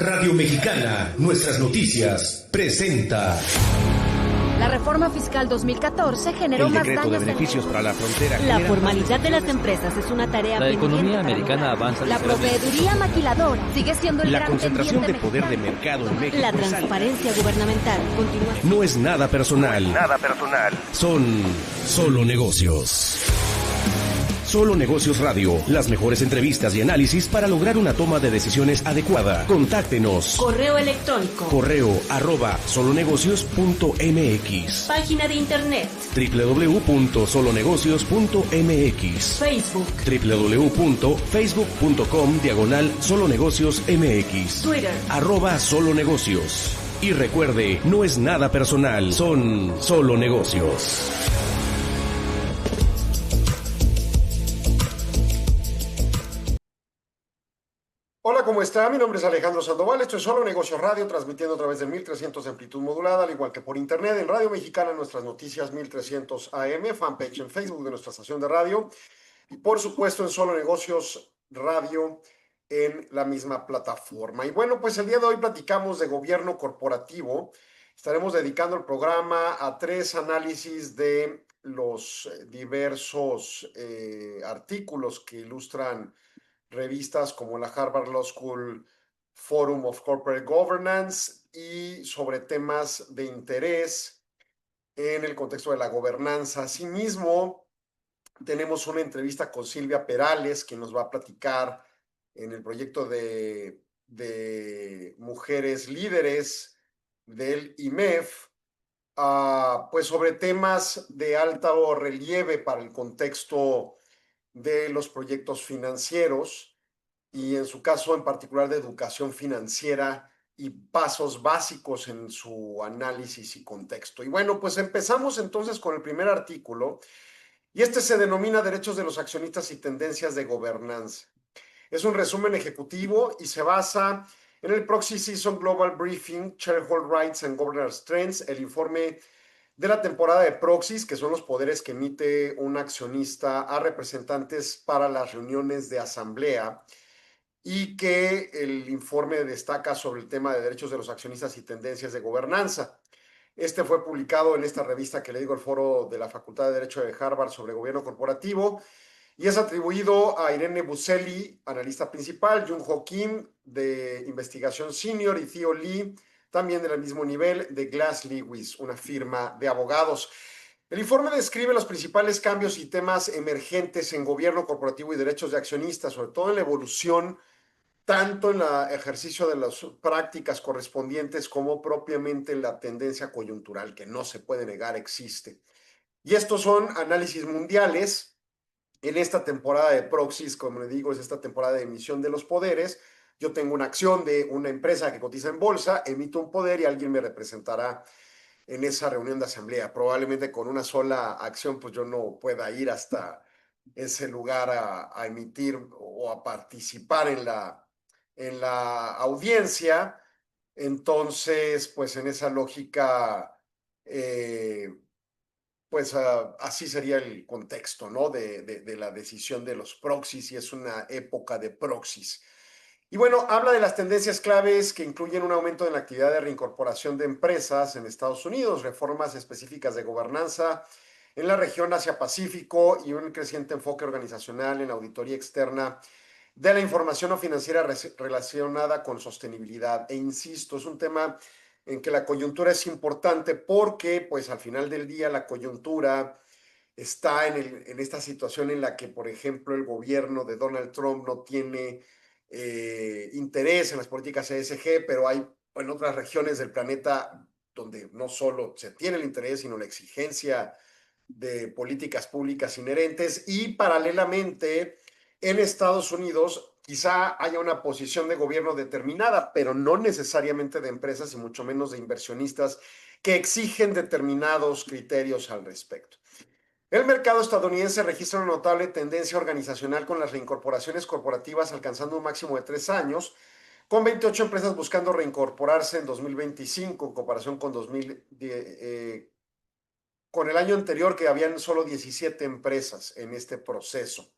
Radio Mexicana, nuestras noticias, presenta. La reforma fiscal 2014 generó más daños. El decreto de beneficios para la frontera. La formalidad de las empresas es una tarea pendiente. La economía americana avanza. La proveeduría maquiladora sigue siendo el gran concentración de pendiente poder de mercado en México. La transparencia gubernamental continúa. No es nada personal. Nada personal. Son solo negocios. Solo Negocios Radio, las mejores entrevistas y análisis para lograr una toma de decisiones adecuada. Contáctenos. Correo electrónico. correo@solonegocios.mx. Página de internet. www.solonegocios.mx. Facebook. www.facebook.com/solonegociosmx. Twitter. @solonegocios. Y recuerde, no es nada personal, son solo negocios. Hola, ¿cómo está? Mi nombre es Alejandro Sandoval, esto es Solo Negocios Radio, transmitiendo a través de 1300 de amplitud modulada, al igual que por internet, en Radio Mexicana, nuestras noticias 1300 AM, fanpage en Facebook de nuestra estación de radio, y por supuesto en Solo Negocios Radio en la misma plataforma. Y bueno, pues el día de hoy platicamos de gobierno corporativo. Estaremos dedicando el programa a 3 análisis de los diversos artículos que ilustran revistas como la Harvard Law School Forum of Corporate Governance y sobre temas de interés en el contexto de la gobernanza. Asimismo, tenemos una entrevista con Silvia Perales, que nos va a platicar en el proyecto de mujeres líderes del IMEF, pues sobre temas de alto relieve para el contexto de los proyectos financieros y en su caso en particular de educación financiera y pasos básicos en su análisis y contexto. Y bueno, pues empezamos entonces con el primer artículo y este se denomina Derechos de los accionistas y tendencias de gobernanza. Es un resumen ejecutivo y se basa en el Proxy Season Global Briefing, Shareholder Rights and Governance Trends, el informe de la temporada de proxies, que son los poderes que emite un accionista a representantes para las reuniones de asamblea, y que el informe destaca sobre el tema de derechos de los accionistas y tendencias de gobernanza. Este fue publicado en esta revista que le digo, el Foro de la Facultad de Derecho de Harvard sobre Gobierno Corporativo, y es atribuido a Irene Busselli, analista principal, Jung-Ho Kim, de investigación senior, y Theo Lee, también del mismo nivel, de Glass Lewis, una firma de abogados. El informe describe los principales cambios y temas emergentes en gobierno corporativo y derechos de accionistas, sobre todo en la evolución, tanto en el ejercicio de las prácticas correspondientes como propiamente en la tendencia coyuntural, que no se puede negar existe. Y estos son análisis mundiales. En esta temporada de proxies, como le digo, es esta temporada de emisión de los poderes. Yo tengo una acción de una empresa que cotiza en bolsa, emito un poder y alguien me representará en esa reunión de asamblea. Probablemente con una sola acción, pues yo no pueda ir hasta ese lugar a emitir o a participar en la audiencia. Entonces, pues en esa lógica, pues así sería el contexto, ¿no? de la decisión de los proxies, y es una época de proxies. Y bueno, habla de las tendencias claves que incluyen un aumento en la actividad de reincorporación de empresas en Estados Unidos, reformas específicas de gobernanza en la región Asia-Pacífico y un creciente enfoque organizacional en auditoría externa de la información no financiera relacionada con sostenibilidad. E insisto, es un tema en que la coyuntura es importante porque, pues al final del día, la coyuntura está en esta situación en la que, por ejemplo, el gobierno de Donald Trump no tiene interés en las políticas ESG, pero hay en otras regiones del planeta donde no solo se tiene el interés, sino la exigencia de políticas públicas inherentes, y paralelamente en Estados Unidos quizá haya una posición de gobierno determinada, pero no necesariamente de empresas y mucho menos de inversionistas que exigen determinados criterios al respecto. El mercado estadounidense registra una notable tendencia organizacional con las reincorporaciones corporativas alcanzando un máximo de 3 años, con 28 empresas buscando reincorporarse en 2025 en comparación con con el año anterior, que habían solo 17 empresas en este proceso.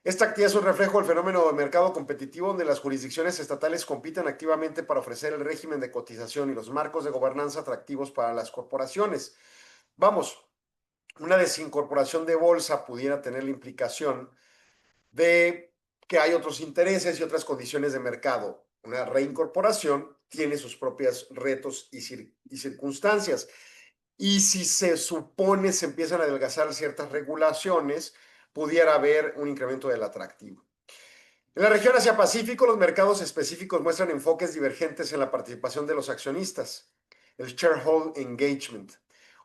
Esta actividad es un reflejo del fenómeno del mercado competitivo donde las jurisdicciones estatales compiten activamente para ofrecer el régimen de cotización y los marcos de gobernanza atractivos para las corporaciones. Vamos, una desincorporación de bolsa pudiera tener la implicación de que hay otros intereses y otras condiciones de mercado. Una reincorporación tiene sus propios retos y circunstancias. Y si se supone se empiezan a adelgazar ciertas regulaciones, pudiera haber un incremento del atractivo. En la región Asia-Pacífico, los mercados específicos muestran enfoques divergentes en la participación de los accionistas, el shareholder engagement.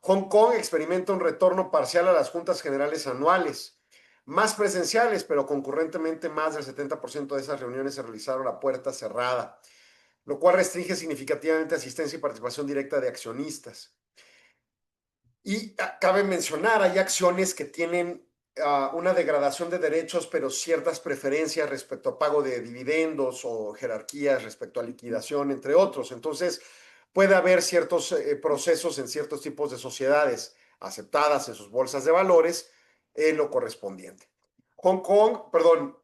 Hong Kong experimenta un retorno parcial a las juntas generales anuales, más presenciales, pero concurrentemente más del 70% de esas reuniones se realizaron a puerta cerrada, lo cual restringe significativamente asistencia y participación directa de accionistas. Y cabe mencionar, hay acciones que tienen una degradación de derechos, pero ciertas preferencias respecto a pago de dividendos o jerarquías respecto a liquidación, entre otros. Entonces, puede haber ciertos procesos en ciertos tipos de sociedades aceptadas en sus bolsas de valores en lo correspondiente. Hong Kong, perdón,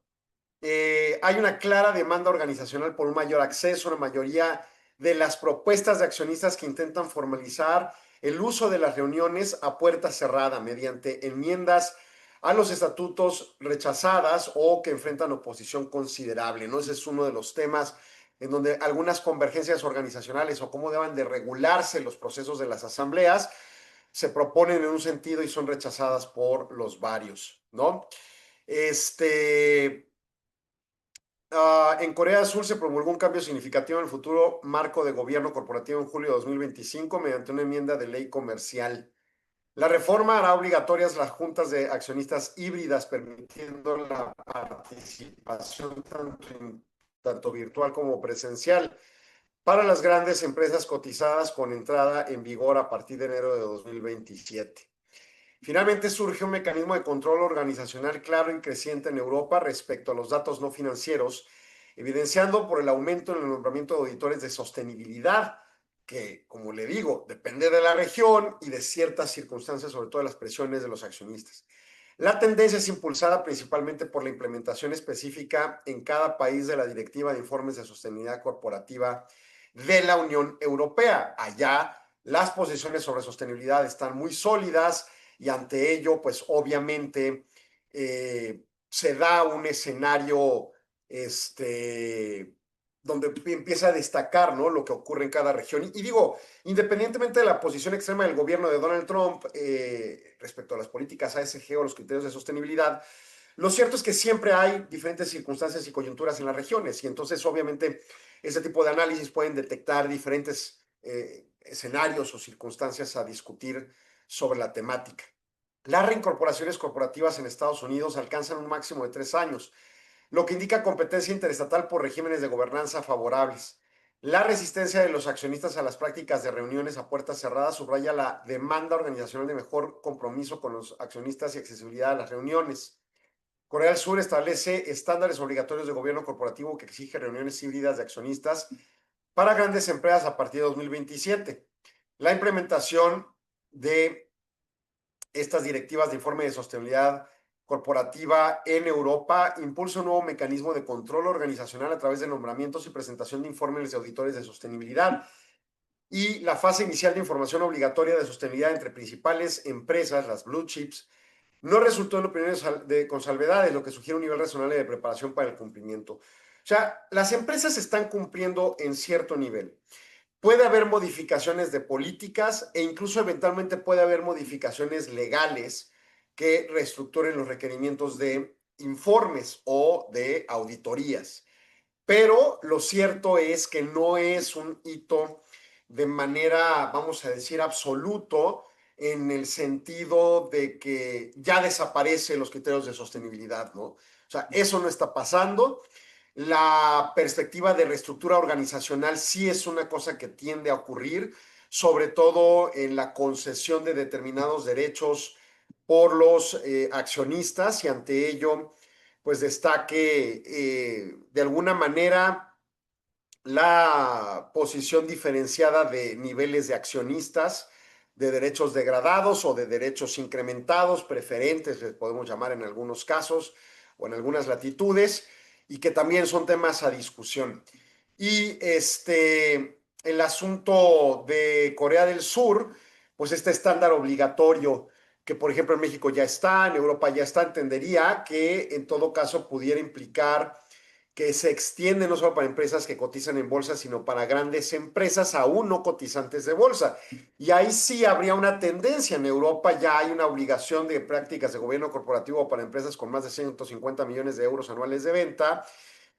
hay una clara demanda organizacional por un mayor acceso, una mayoría de las propuestas de accionistas que intentan formalizar el uso de las reuniones a puerta cerrada mediante enmiendas a los estatutos rechazadas o que enfrentan oposición considerable, ¿no? Ese es uno de los temas en donde algunas convergencias organizacionales o cómo deben de regularse los procesos de las asambleas se proponen en un sentido y son rechazadas por los varios, ¿no? En Corea del Sur se promulgó un cambio significativo en el futuro marco de gobierno corporativo en julio de 2025 mediante una enmienda de ley comercial. La reforma hará obligatorias las juntas de accionistas híbridas, permitiendo la participación tanto virtual como presencial para las grandes empresas cotizadas con entrada en vigor a partir de enero de 2027. Finalmente surge un mecanismo de control organizacional claro y creciente en Europa respecto a los datos no financieros, evidenciando por el aumento en el nombramiento de auditores de sostenibilidad, que, como le digo, depende de la región y de ciertas circunstancias, sobre todo de las presiones de los accionistas. La tendencia es impulsada principalmente por la implementación específica en cada país de la Directiva de Informes de Sostenibilidad Corporativa de la Unión Europea. Allá las posiciones sobre sostenibilidad están muy sólidas y ante ello, pues obviamente se da un escenario donde empieza a destacar, ¿no?, lo que ocurre en cada región. Y digo, independientemente de la posición extrema del gobierno de Donald Trump respecto a las políticas ASG o los criterios de sostenibilidad, lo cierto es que siempre hay diferentes circunstancias y coyunturas en las regiones y entonces obviamente ese tipo de análisis pueden detectar diferentes escenarios o circunstancias a discutir sobre la temática. Las reincorporaciones corporativas en Estados Unidos alcanzan un máximo de 3 años, lo que indica competencia interestatal por regímenes de gobernanza favorables. La resistencia de los accionistas a las prácticas de reuniones a puertas cerradas subraya la demanda organizacional de mejor compromiso con los accionistas y accesibilidad a las reuniones. Corea del Sur establece estándares obligatorios de gobierno corporativo que exige reuniones híbridas de accionistas para grandes empresas a partir de 2027. La implementación de estas directivas de informe de sostenibilidad corporativa en Europa impulsa un nuevo mecanismo de control organizacional a través de nombramientos y presentación de informes de auditores de sostenibilidad y la fase inicial de información obligatoria de sostenibilidad entre principales empresas, las blue chips, no resultó en opiniones con salvedades, lo que sugiere un nivel razonable de preparación para el cumplimiento. O sea, las empresas están cumpliendo en cierto nivel. Puede haber modificaciones de políticas e incluso eventualmente puede haber modificaciones legales que reestructuren los requerimientos de informes o de auditorías. Pero lo cierto es que no es un hito de manera, vamos a decir, absoluto en el sentido de que ya desaparecen los criterios de sostenibilidad, ¿no? O sea, eso no está pasando. La perspectiva de reestructura organizacional sí es una cosa que tiende a ocurrir, sobre todo en la concesión de determinados derechos por los accionistas y ante ello, pues destaque de alguna manera la posición diferenciada de niveles de accionistas, de derechos degradados o de derechos incrementados, preferentes, les podemos llamar en algunos casos, o en algunas latitudes, y que también son temas a discusión. Y el asunto de Corea del Sur, pues este estándar obligatorio que por ejemplo en México ya está, en Europa ya está, entendería que en todo caso pudiera implicar que se extiende no solo para empresas que cotizan en bolsa, sino para grandes empresas aún no cotizantes de bolsa. Y ahí sí habría una tendencia. En Europa ya hay una obligación de prácticas de gobierno corporativo para empresas con más de 150 millones de euros anuales de venta.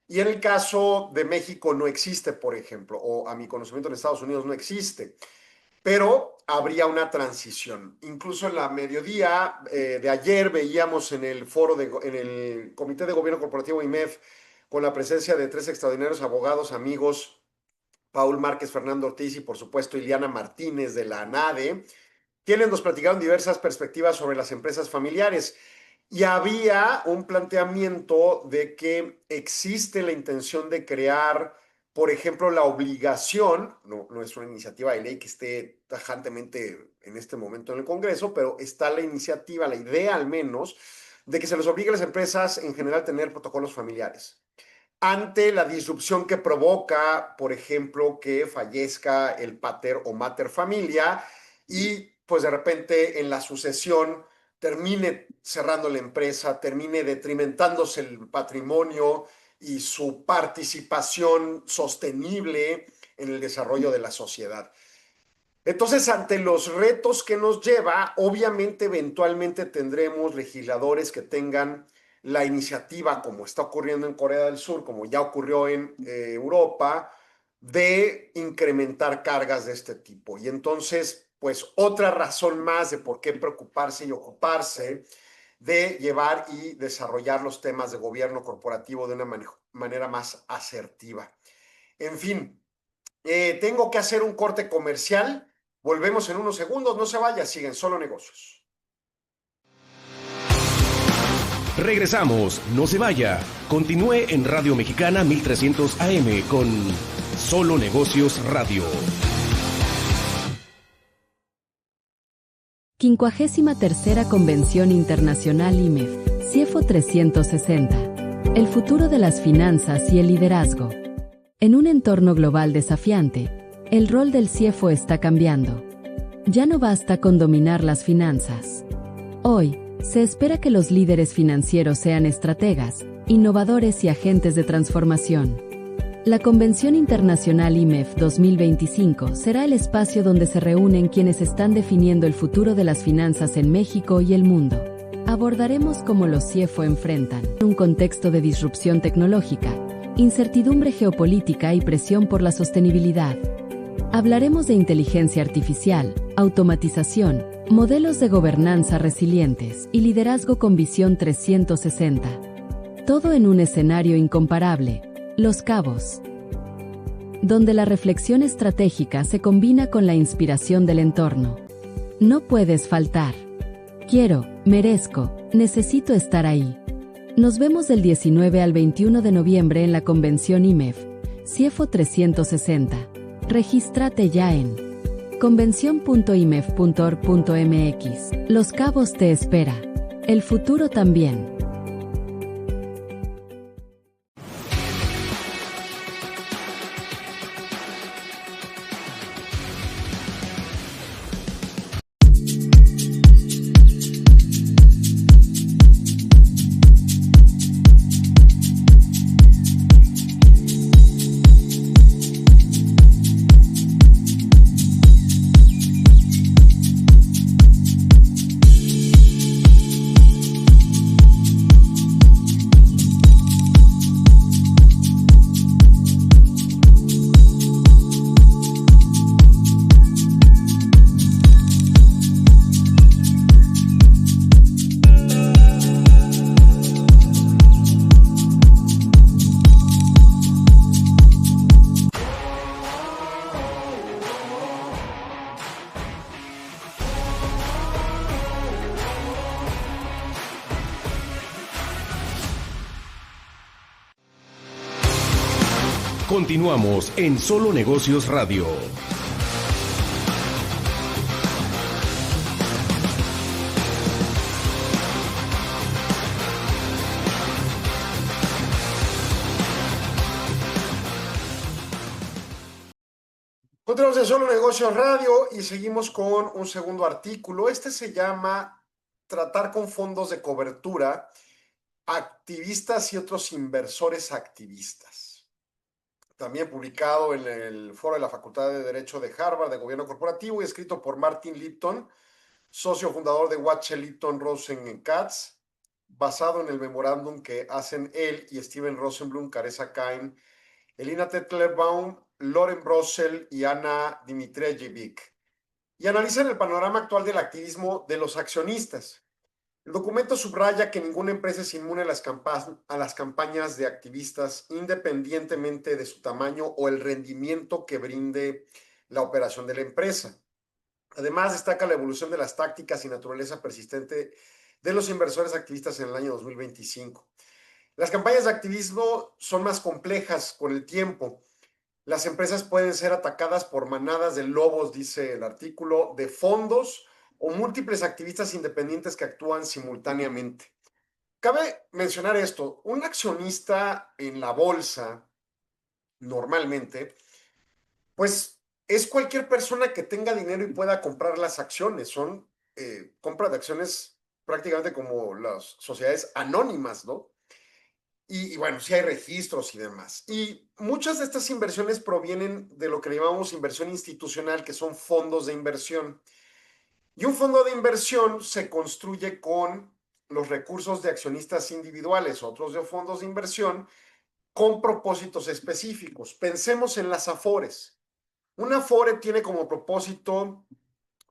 Y en el caso de México no existe, por ejemplo, o a mi conocimiento en Estados Unidos no existe. Pero habría una transición. Incluso en la mediodía de ayer veíamos en el en el Comité de Gobierno Corporativo IMEF, con la presencia de 3 extraordinarios abogados, amigos, Paul Márquez, Fernando Ortiz y por supuesto Ileana Martínez de la ANADE, quienes nos platicaron diversas perspectivas sobre las empresas familiares. Y había un planteamiento de que existe la intención de crear, por ejemplo, la obligación, no es una iniciativa de ley que esté tajantemente en este momento en el Congreso, pero está la iniciativa, la idea al menos, de que se les obligue a las empresas en general a tener protocolos familiares. Ante la disrupción que provoca, por ejemplo, que fallezca el pater o mater familia y pues de repente en la sucesión termine cerrando la empresa, termine detrimentándose el patrimonio y su participación sostenible en el desarrollo de la sociedad. Entonces, ante los retos que nos lleva, obviamente eventualmente tendremos legisladores que tengan la iniciativa, como está ocurriendo en Corea del Sur, como ya ocurrió en Europa, de incrementar cargas de este tipo. Y entonces, pues otra razón más de por qué preocuparse y ocuparse de llevar y desarrollar los temas de gobierno corporativo de una manera más asertiva. En fin, tengo que hacer un corte comercial. Volvemos en unos segundos. No se vaya, siguen Solo Negocios. Regresamos, no se vaya. Continúe en Radio Mexicana 1300 AM con Solo Negocios Radio. 53ª Convención Internacional IMEF, CIEFO 360. El futuro de las finanzas y el liderazgo. En un entorno global desafiante, el rol del CIEFO está cambiando. Ya no basta con dominar las finanzas. Hoy, se espera que los líderes financieros sean estrategas, innovadores y agentes de transformación. La Convención Internacional IMEF 2025 será el espacio donde se reúnen quienes están definiendo el futuro de las finanzas en México y el mundo. Abordaremos cómo los CIEFO enfrentan un contexto de disrupción tecnológica, incertidumbre geopolítica y presión por la sostenibilidad. Hablaremos de inteligencia artificial, automatización, modelos de gobernanza resilientes y liderazgo con visión 360. Todo en un escenario incomparable, Los Cabos, donde la reflexión estratégica se combina con la inspiración del entorno. No puedes faltar. Quiero, merezco, necesito estar ahí. Nos vemos del 19 al 21 de noviembre en la Convención IMEF, CIEFO 360. Regístrate ya en convención.imef.org.mx. Los Cabos te espera. El futuro también. Continuamos en Solo Negocios Radio. Continuamos en Solo Negocios Radio y seguimos con un segundo artículo. Este se llama Tratar con fondos de cobertura, activistas y otros inversores activistas. También publicado en el foro de la Facultad de Derecho de Harvard de Gobierno Corporativo y escrito por Martin Lipton, socio fundador de Wachtell, Lipton, Rosen & Katz, basado en el memorándum que hacen él y Steven Rosenblum, Caressa Cain, Elina Tetlerbaum, Loren Brossel y Ana Dimitrijevic, y analizan el panorama actual del activismo de los accionistas. El documento subraya que ninguna empresa es inmune a las campañas de activistas, independientemente de su tamaño o el rendimiento que brinde la operación de la empresa. Además, destaca la evolución de las tácticas y naturaleza persistente de los inversores activistas en el año 2025. Las campañas de activismo son más complejas con el tiempo. Las empresas pueden ser atacadas por manadas de lobos, dice el artículo, de fondos o múltiples activistas independientes que actúan simultáneamente. Cabe mencionar esto, un accionista en la bolsa, normalmente, pues es cualquier persona que tenga dinero y pueda comprar las acciones. Son compra de acciones prácticamente como las sociedades anónimas, ¿no? Y bueno, sí hay registros y demás. Y muchas de estas inversiones provienen de lo que llamamos inversión institucional, que son fondos de inversión. Y un fondo de inversión se construye con los recursos de accionistas individuales, otros de fondos de inversión, con propósitos específicos. Pensemos en las Afores. Una Afore tiene como propósito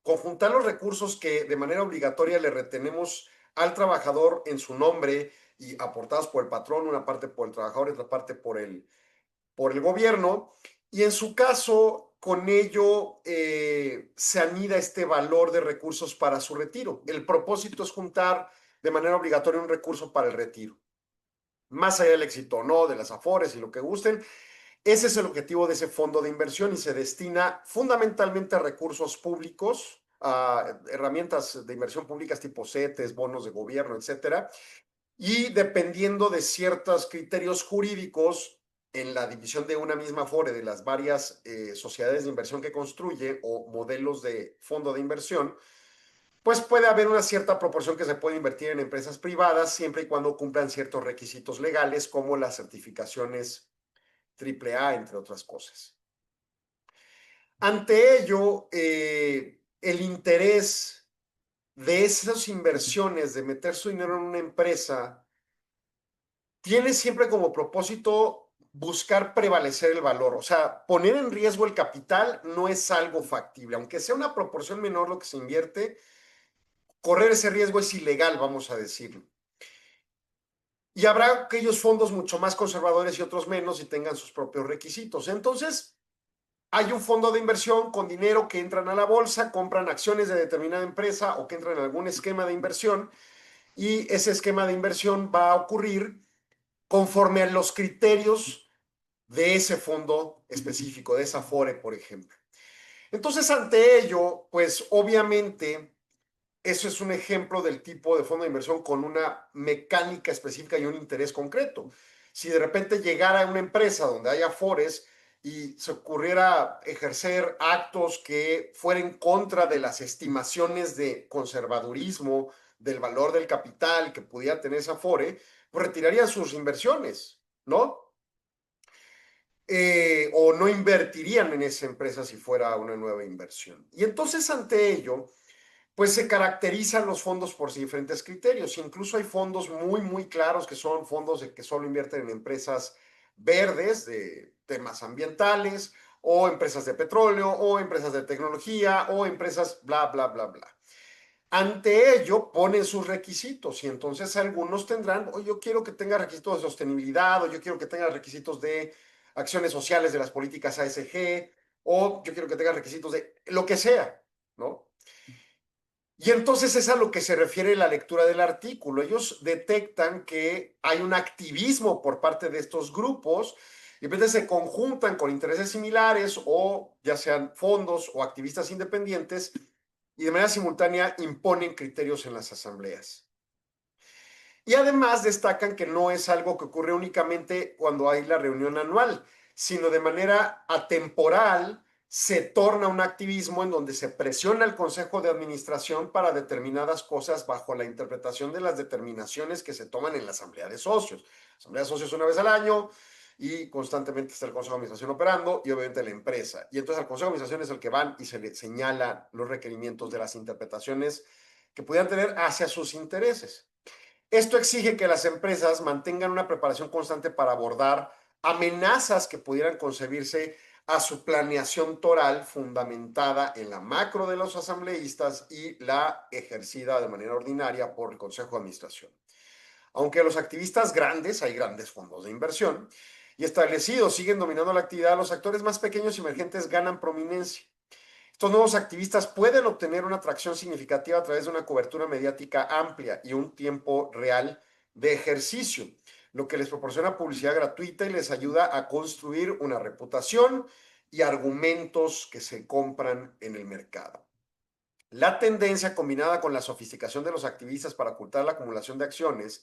conjuntar los recursos que de manera obligatoria le retenemos al trabajador en su nombre y aportados por el patrón, una parte por el trabajador y otra parte por el gobierno. Y en su caso, con ello se anida este valor de recursos para su retiro. El propósito es juntar de manera obligatoria un recurso para el retiro. Más allá del éxito o no, de las Afores y lo que gusten, ese es el objetivo de ese fondo de inversión y se destina fundamentalmente a recursos públicos, a herramientas de inversión públicas tipo CETES, bonos de gobierno, etcétera. Y dependiendo de ciertos criterios jurídicos en la división de una misma Afore de las varias sociedades de inversión que construye o modelos de fondo de inversión, pues puede haber una cierta proporción que se puede invertir en empresas privadas siempre y cuando cumplan ciertos requisitos legales como las certificaciones AAA, entre otras cosas. Ante ello, el interés de esas inversiones, de meter su dinero en una empresa, tiene siempre como propósito buscar prevalecer el valor. O sea, poner en riesgo el capital no es algo factible. Aunque sea una proporción menor lo que se invierte, correr ese riesgo es ilegal, vamos a decirlo. Y habrá aquellos fondos mucho más conservadores y otros menos y tengan sus propios requisitos. Entonces, hay un fondo de inversión con dinero que entran a la bolsa, compran acciones de determinada empresa o que entran en algún esquema de inversión y ese esquema de inversión va a ocurrir conforme a los criterios de ese fondo específico, de esa Afore, por ejemplo. Entonces, ante ello, pues obviamente eso es un ejemplo del tipo de fondo de inversión con una mecánica específica y un interés concreto. Si de repente llegara a una empresa donde haya Afores y se ocurriera ejercer actos que fueran contra de las estimaciones de conservadurismo del valor del capital que pudiera tener esa Afore, pues retirarían sus inversiones, ¿no? O no invertirían en esa empresa si fuera una nueva inversión. Y entonces ante ello, pues se caracterizan los fondos por diferentes criterios. Incluso hay fondos muy claros que son fondos que solo invierten en empresas verdes, de temas ambientales, o empresas de petróleo, o empresas de tecnología, o empresas bla. Ante ello ponen sus requisitos y entonces algunos tendrán, o yo quiero que tenga requisitos de sostenibilidad, o yo quiero que tenga requisitos de acciones sociales de las políticas ASG, o yo quiero que tenga requisitos de lo que sea, ¿no? Y entonces es a lo que se refiere la lectura del artículo. Ellos detectan que hay un activismo por parte de estos grupos y entonces se conjuntan con intereses similares o ya sean fondos o activistas independientes y de manera simultánea imponen criterios en las asambleas. Y además destacan que no es algo que ocurre únicamente cuando hay la reunión anual, sino de manera atemporal se torna un activismo en donde se presiona al Consejo de Administración para determinadas cosas bajo la interpretación de las determinaciones que se toman en la Asamblea de Socios. Asamblea de Socios una vez al año y constantemente está el Consejo de Administración operando y obviamente la empresa. Y entonces al Consejo de Administración es el que van y se le señala los requerimientos de las interpretaciones que pudieran tener hacia sus intereses. Esto exige que las empresas mantengan una preparación constante para abordar amenazas que pudieran concebirse a su planeación toral fundamentada en la macro de los asambleístas y la ejercida de manera ordinaria por el Consejo de Administración. Aunque los activistas grandes, hay grandes fondos de inversión, y establecidos siguen dominando la actividad, los actores más pequeños y emergentes ganan prominencia. Estos nuevos activistas pueden obtener una atracción significativa a través de una cobertura mediática amplia y un tiempo real de ejercicio, lo que les proporciona publicidad gratuita y les ayuda a construir una reputación y argumentos que se compran en el mercado. La tendencia combinada con la sofisticación de los activistas para ocultar la acumulación de acciones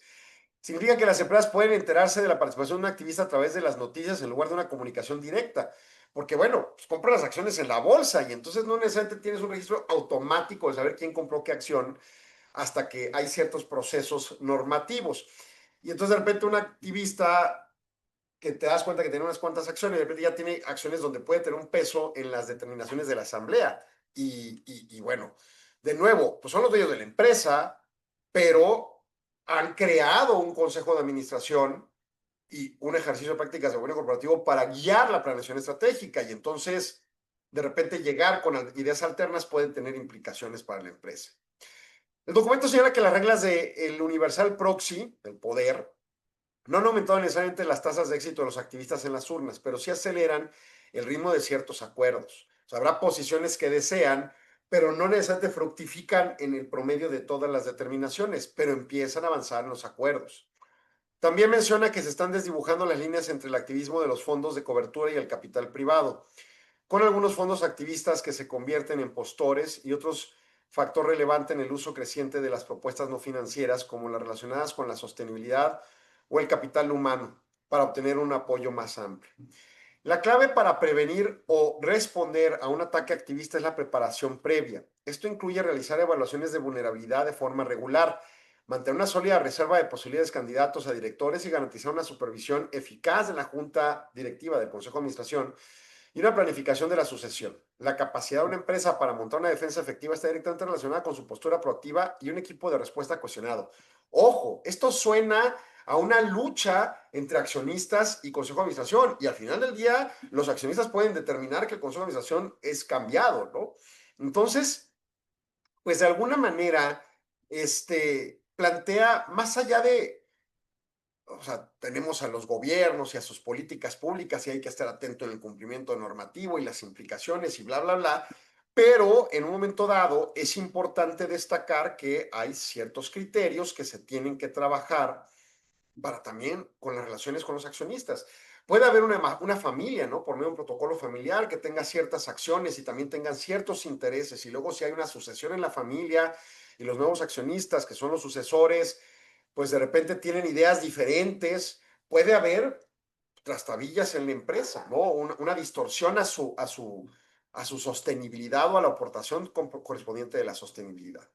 significa que las empresas pueden enterarse de la participación de un activista a través de las noticias en lugar de una comunicación directa. Porque, bueno, pues compran las acciones en la bolsa y entonces no necesariamente tienes un registro automático de saber quién compró qué acción hasta que hay ciertos procesos normativos. Y entonces de repente un activista que te das cuenta que tiene unas cuantas acciones, de repente ya tiene acciones donde puede tener un peso en las determinaciones de la asamblea. Y bueno, de nuevo, pues son los dueños de la empresa, pero han creado un consejo de administración y un ejercicio de prácticas de gobierno corporativo para guiar la planeación estratégica. Y entonces, de repente, llegar con ideas alternas pueden tener implicaciones para la empresa. El documento señala que las reglas del Universal Proxy, del poder, no han aumentado necesariamente las tasas de éxito de los activistas en las urnas, pero sí aceleran el ritmo de ciertos acuerdos. O sea, habrá posiciones que desean, pero no necesariamente fructifican en el promedio de todas las determinaciones, pero empiezan a avanzar en los acuerdos. También menciona que se están desdibujando las líneas entre el activismo de los fondos de cobertura y el capital privado, con algunos fondos activistas que se convierten en postores y otros factor relevante en el uso creciente de las propuestas no financieras como las relacionadas con la sostenibilidad o el capital humano para obtener un apoyo más amplio. La clave para prevenir o responder a un ataque activista es la preparación previa. Esto incluye realizar evaluaciones de vulnerabilidad de forma regular, mantener una sólida reserva de posibilidades candidatos a directores y garantizar una supervisión eficaz de la junta directiva del Consejo de Administración y una planificación de la sucesión. La capacidad de una empresa para montar una defensa efectiva está directamente relacionada con su postura proactiva y un equipo de respuesta cohesionado. Ojo, esto suena a una lucha entre accionistas y Consejo de Administración, y al final del día los accionistas pueden determinar que el Consejo de Administración es cambiado, ¿no? Entonces, pues de alguna manera, plantea más allá de, o sea, tenemos a los gobiernos y a sus políticas públicas y hay que estar atento en el cumplimiento normativo y las implicaciones y bla, bla, bla, pero en un momento dado es importante destacar que hay ciertos criterios que se tienen que trabajar para también con las relaciones con los accionistas. Puede haber una familia, ¿no? Por medio de un protocolo familiar que tenga ciertas acciones y también tengan ciertos intereses. Y luego si hay una sucesión en la familia y los nuevos accionistas, que son los sucesores, pues de repente tienen ideas diferentes, puede haber trastabillas en la empresa, ¿no? Una distorsión a su sostenibilidad o a la aportación correspondiente de la sostenibilidad.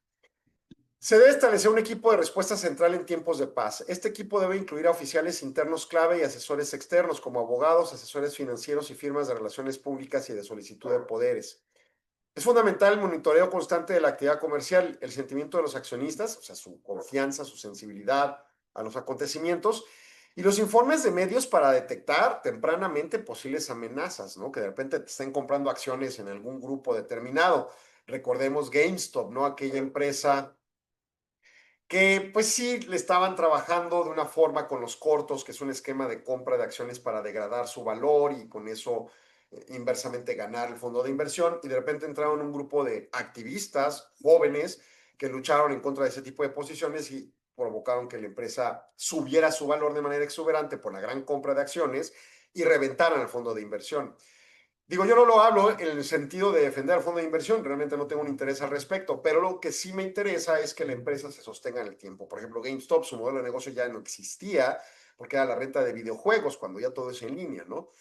Se debe establecer un equipo de respuesta central en tiempos de paz. Este equipo debe incluir a oficiales internos clave y asesores externos, como abogados, asesores financieros y firmas de relaciones públicas y de solicitud de poderes. Es fundamental el monitoreo constante de la actividad comercial, el sentimiento de los accionistas, o sea, su confianza, su sensibilidad a los acontecimientos, y los informes de medios para detectar tempranamente posibles amenazas, ¿no? Que de repente te estén comprando acciones en algún grupo determinado. Recordemos GameStop, ¿no? Aquella empresa que pues sí le estaban trabajando de una forma con los cortos, que es un esquema de compra de acciones para degradar su valor y con eso inversamente ganar el fondo de inversión, y de repente entraron un grupo de activistas jóvenes que lucharon en contra de ese tipo de posiciones y provocaron que la empresa subiera su valor de manera exuberante por la gran compra de acciones y reventaran el fondo de inversión. Digo, yo no lo hablo en el sentido de defender al fondo de inversión, realmente no tengo un interés al respecto, pero lo que sí me interesa es que la empresa se sostenga en el tiempo. Por ejemplo, GameStop, su modelo de negocio ya no existía porque era la renta de videojuegos cuando ya todo es en línea, ¿no?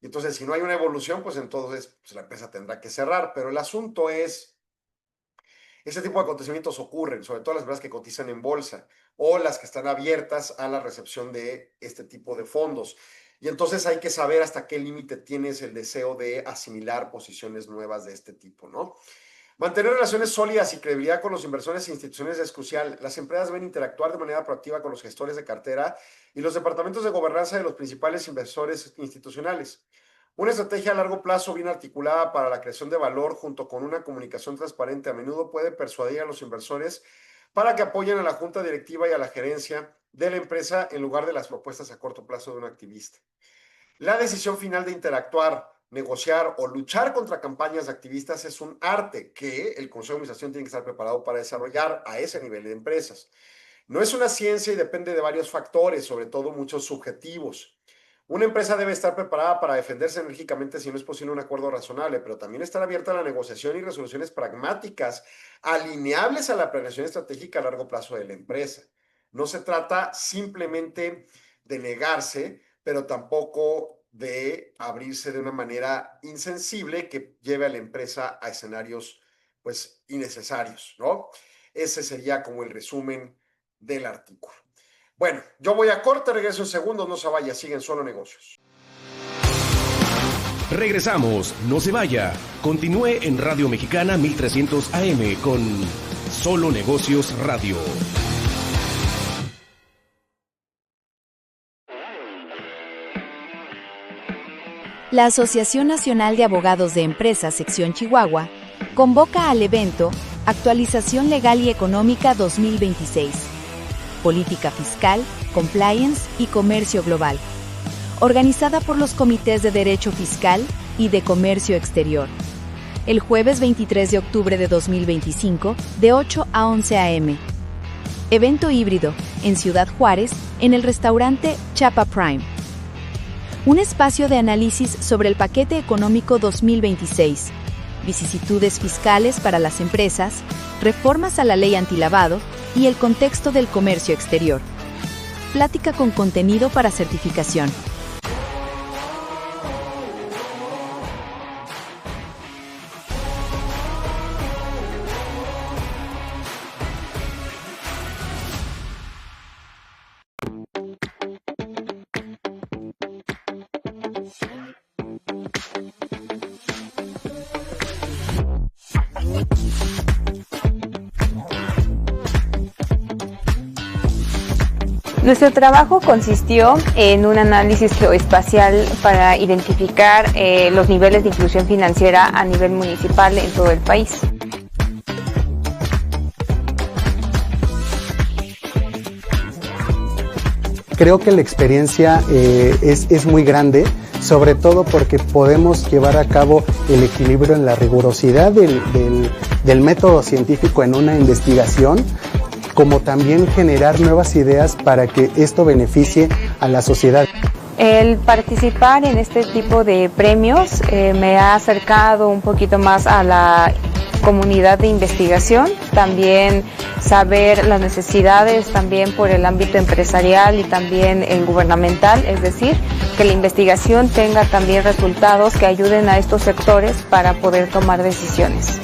Y entonces, si no hay una evolución, pues entonces pues, la empresa tendrá que cerrar. Pero el asunto es, ese tipo de acontecimientos ocurren, sobre todo las empresas que cotizan en bolsa o las que están abiertas a la recepción de este tipo de fondos. Y entonces hay que saber hasta qué límite tienes el deseo de asimilar posiciones nuevas de este tipo, ¿no? Mantener relaciones sólidas y credibilidad con los inversores e instituciones es crucial. Las empresas deben interactuar de manera proactiva con los gestores de cartera y los departamentos de gobernanza de los principales inversores institucionales. Una estrategia a largo plazo bien articulada para la creación de valor junto con una comunicación transparente a menudo puede persuadir a los inversores para que apoyen a la junta directiva y a la gerencia de la empresa en lugar de las propuestas a corto plazo de un activista. La decisión final de interactuar, negociar o luchar contra campañas de activistas es un arte que el Consejo de Administración tiene que estar preparado para desarrollar a ese nivel de empresas. No es una ciencia y depende de varios factores, sobre todo muchos subjetivos. Una empresa debe estar preparada para defenderse enérgicamente si no es posible un acuerdo razonable, pero también estar abierta a la negociación y resoluciones pragmáticas alineables a la planeación estratégica a largo plazo de la empresa. No se trata simplemente de negarse, pero tampoco de abrirse de una manera insensible que lleve a la empresa a escenarios pues innecesarios, ¿no? Ese sería como el resumen del artículo. Bueno, yo voy a corte, regreso en segundos, no se vaya, siguen Solo Negocios. Regresamos, no se vaya. Continúe en Radio Mexicana 1300 AM con Solo Negocios Radio. La Asociación Nacional de Abogados de Empresas, Sección Chihuahua, convoca al evento Actualización Legal y Económica 2026. Política Fiscal, Compliance y Comercio Global, organizada por los Comités de Derecho Fiscal y de Comercio Exterior. El jueves 23 de octubre de 2025, de 8 a 11 a.m. Evento híbrido, en Ciudad Juárez, en el restaurante Chapa Prime. Un espacio de análisis sobre el paquete económico 2026, vicisitudes fiscales para las empresas, reformas a la ley antilavado y el contexto del comercio exterior. Plática con contenido para certificación. Nuestro trabajo consistió en un análisis geoespacial para identificar los niveles de inclusión financiera a nivel municipal en todo el país. Creo que la experiencia es muy grande, sobre todo porque podemos llevar a cabo el equilibrio en la rigurosidad del método científico en una investigación, como también generar nuevas ideas para que esto beneficie a la sociedad. El participar en este tipo de premios me ha acercado un poquito más a la comunidad de investigación, también saber las necesidades también por el ámbito empresarial y también el gubernamental, es decir, que la investigación tenga también resultados que ayuden a estos sectores para poder tomar decisiones.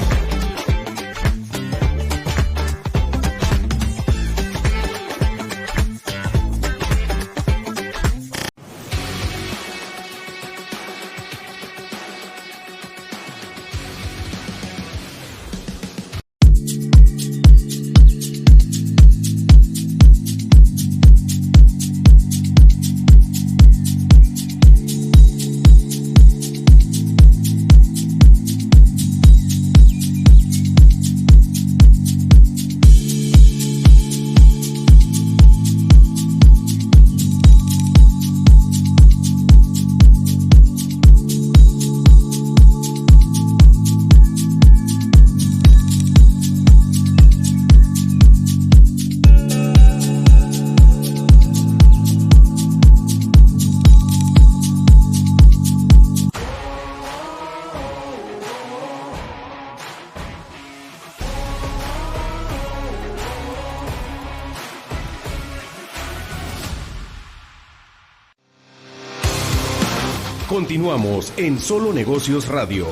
Continuamos en Solo Negocios Radio.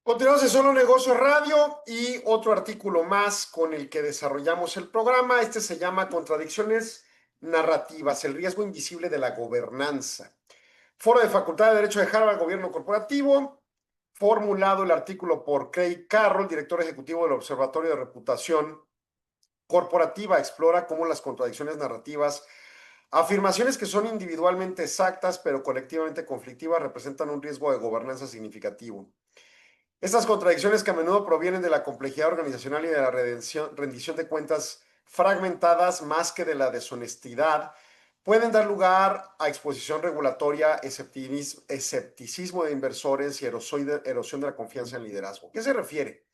Continuamos en Solo Negocios Radio y otro artículo más con el que desarrollamos el programa. Este se llama Contradicciones narrativas, el riesgo invisible de la gobernanza. Foro de Facultad de Derecho de Harvard, Gobierno Corporativo, formulado el artículo por Craig Carroll, director ejecutivo del Observatorio de Reputación Corporativa, explora cómo las contradicciones narrativas, afirmaciones que son individualmente exactas pero colectivamente conflictivas, representan un riesgo de gobernanza significativo. Estas contradicciones, que a menudo provienen de la complejidad organizacional y de la rendición de cuentas fragmentadas más que de la deshonestidad, pueden dar lugar a exposición regulatoria, escepticismo de inversores y erosión de la confianza en liderazgo. ¿Qué se refiere?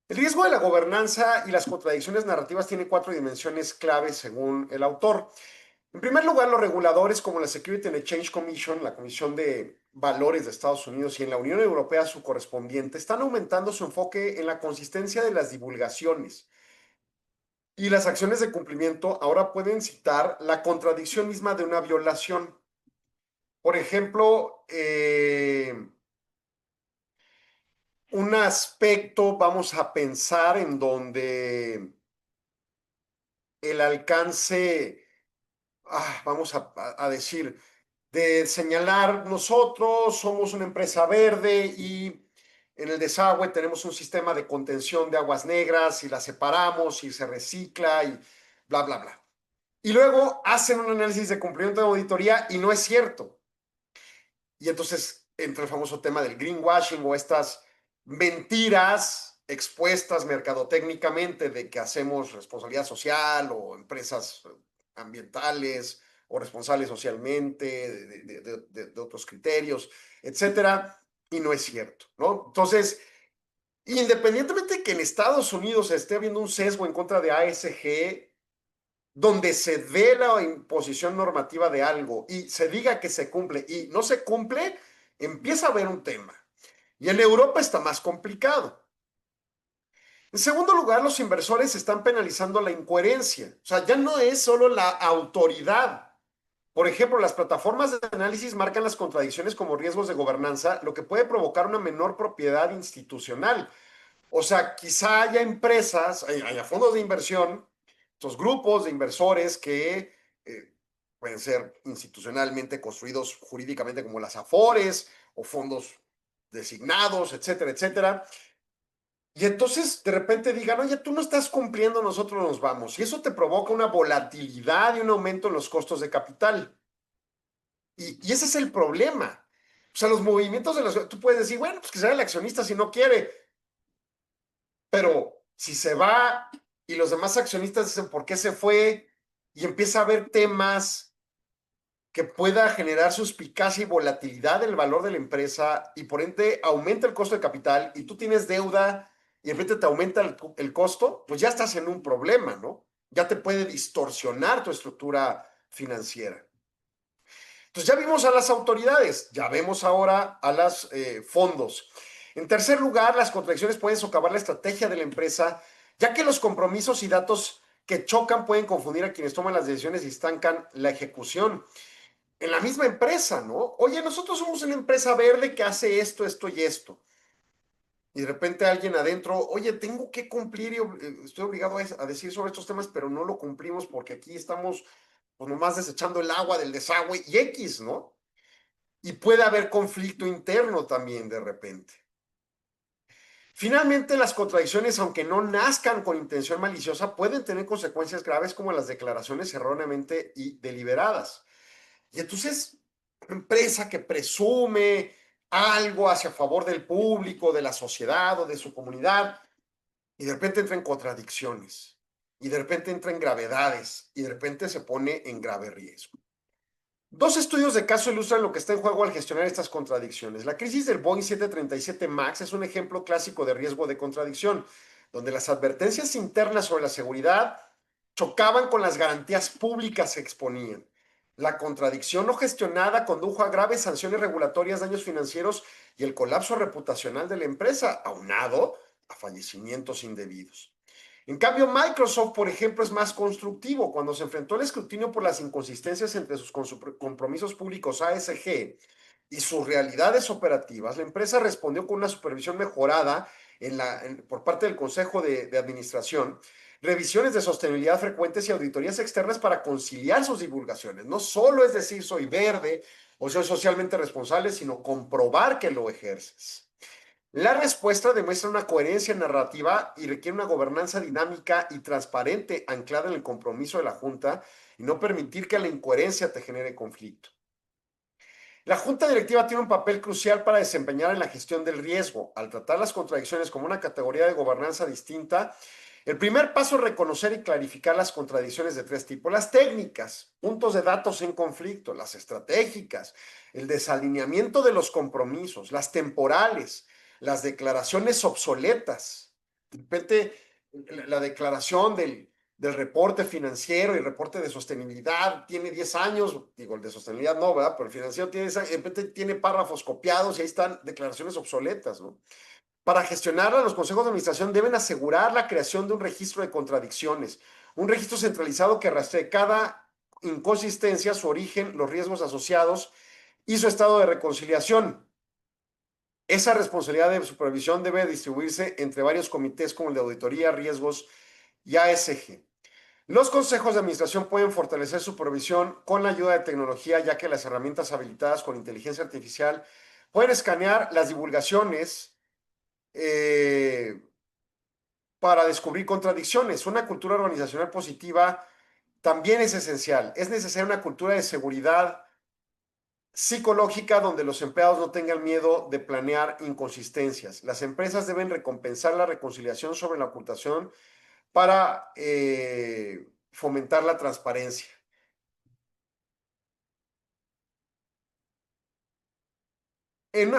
El riesgo de la gobernanza y las contradicciones narrativas tiene 4 dimensiones claves según el autor. En primer lugar, los reguladores como la Securities and Exchange Commission, la Comisión de Valores de Estados Unidos, y en la Unión Europea su correspondiente, están aumentando su enfoque en la consistencia de las divulgaciones. Y las acciones de cumplimiento ahora pueden citar la contradicción misma de una violación. Por ejemplo, un aspecto, vamos a pensar, en donde el alcance, vamos a decir, de señalar, nosotros somos una empresa verde y en el desagüe tenemos un sistema de contención de aguas negras y las separamos y se recicla y bla, bla, bla. Y luego hacen un análisis de cumplimiento de auditoría y no es cierto. Y entonces entra el famoso tema del greenwashing o estas mentiras expuestas mercadotécnicamente de que hacemos responsabilidad social o empresas ambientales o responsables socialmente, de otros criterios, etcétera, y no es cierto, ¿no? Entonces, independientemente de que en Estados Unidos esté habiendo un sesgo en contra de ASG, donde se dé la imposición normativa de algo y se diga que se cumple y no se cumple, empieza a haber un tema. Y en Europa está más complicado. En segundo lugar, los inversores están penalizando la incoherencia. O sea, ya no es solo la autoridad. Por ejemplo, las plataformas de análisis marcan las contradicciones como riesgos de gobernanza, lo que puede provocar una menor propiedad institucional. O sea, quizá haya empresas, haya fondos de inversión, estos grupos de inversores que pueden ser institucionalmente construidos jurídicamente como las Afores o fondos designados, etcétera, etcétera. Y entonces de repente digan, oye, tú no estás cumpliendo, nosotros nos vamos. Y eso te provoca una volatilidad y un aumento en los costos de capital. Y ese es el problema. O sea, los movimientos de los... Tú puedes decir, bueno, pues que sea el accionista si no quiere. Pero si se va y los demás accionistas dicen por qué se fue y empieza a haber temas que pueda generar suspicacia y volatilidad del valor de la empresa y por ende aumenta el costo de capital y tú tienes deuda y de repente te aumenta el costo, pues ya estás en un problema, ¿no? Ya te puede distorsionar tu estructura financiera. Entonces ya vimos a las autoridades, ya vemos ahora a los fondos. En tercer lugar, las contradicciones pueden socavar la estrategia de la empresa, ya que los compromisos y datos que chocan pueden confundir a quienes toman las decisiones y estancan la ejecución. En la misma empresa, ¿no? Oye, nosotros somos una empresa verde que hace esto, esto y esto. Y de repente alguien adentro, oye, tengo que cumplir y estoy obligado a decir sobre estos temas, pero no lo cumplimos porque aquí estamos pues nomás desechando el agua del desagüe y X, ¿no? Y puede haber conflicto interno también de repente. Finalmente, las contradicciones, aunque no nazcan con intención maliciosa, pueden tener consecuencias graves como las declaraciones erróneamente y deliberadas. Y entonces, una empresa que presume algo hacia favor del público, de la sociedad o de su comunidad, y de repente entra en contradicciones, y de repente entra en gravedades, y de repente se pone en grave riesgo. 2 estudios de caso ilustran lo que está en juego al gestionar estas contradicciones. La crisis del Boeing 737 MAX es un ejemplo clásico de riesgo de contradicción, donde las advertencias internas sobre la seguridad chocaban con las garantías públicas que exponían. La contradicción no gestionada condujo a graves sanciones regulatorias, daños financieros y el colapso reputacional de la empresa, aunado a fallecimientos indebidos. En cambio, Microsoft, por ejemplo, es más constructivo. Cuando se enfrentó al escrutinio por las inconsistencias entre sus compromisos públicos ASG y sus realidades operativas, la empresa respondió con una supervisión mejorada por parte del Consejo de Administración, revisiones de sostenibilidad frecuentes y auditorías externas para conciliar sus divulgaciones. No solo es decir soy verde o soy socialmente responsable, sino comprobar que lo ejerces. La respuesta demuestra una coherencia narrativa y requiere una gobernanza dinámica y transparente anclada en el compromiso de la Junta y no permitir que la incoherencia te genere conflicto. La Junta Directiva tiene un papel crucial para desempeñar en la gestión del riesgo. Al tratar las contradicciones como una categoría de gobernanza distinta, el primer paso es reconocer y clarificar las contradicciones de tres tipos: las técnicas, puntos de datos en conflicto; las estratégicas, el desalineamiento de los compromisos; las temporales, las declaraciones obsoletas. De repente, la declaración del reporte financiero y reporte de sostenibilidad tiene 10 años, digo, el de sostenibilidad no, ¿verdad? Pero el financiero tiene 10 años, de repente tiene párrafos copiados y ahí están declaraciones obsoletas, ¿no? Para gestionarla, los consejos de administración deben asegurar la creación de un registro de contradicciones, un registro centralizado que rastree cada inconsistencia, su origen, los riesgos asociados y su estado de reconciliación. Esa responsabilidad de supervisión debe distribuirse entre varios comités como el de auditoría, riesgos y ASG. Los consejos de administración pueden fortalecer su supervisión con la ayuda de tecnología, ya que las herramientas habilitadas con inteligencia artificial pueden escanear las divulgaciones para descubrir contradicciones. Una cultura organizacional positiva también es esencial. Es necesaria una cultura de seguridad psicológica donde los empleados no tengan miedo de planear inconsistencias. Las empresas deben recompensar la reconciliación sobre la ocultación para fomentar la transparencia.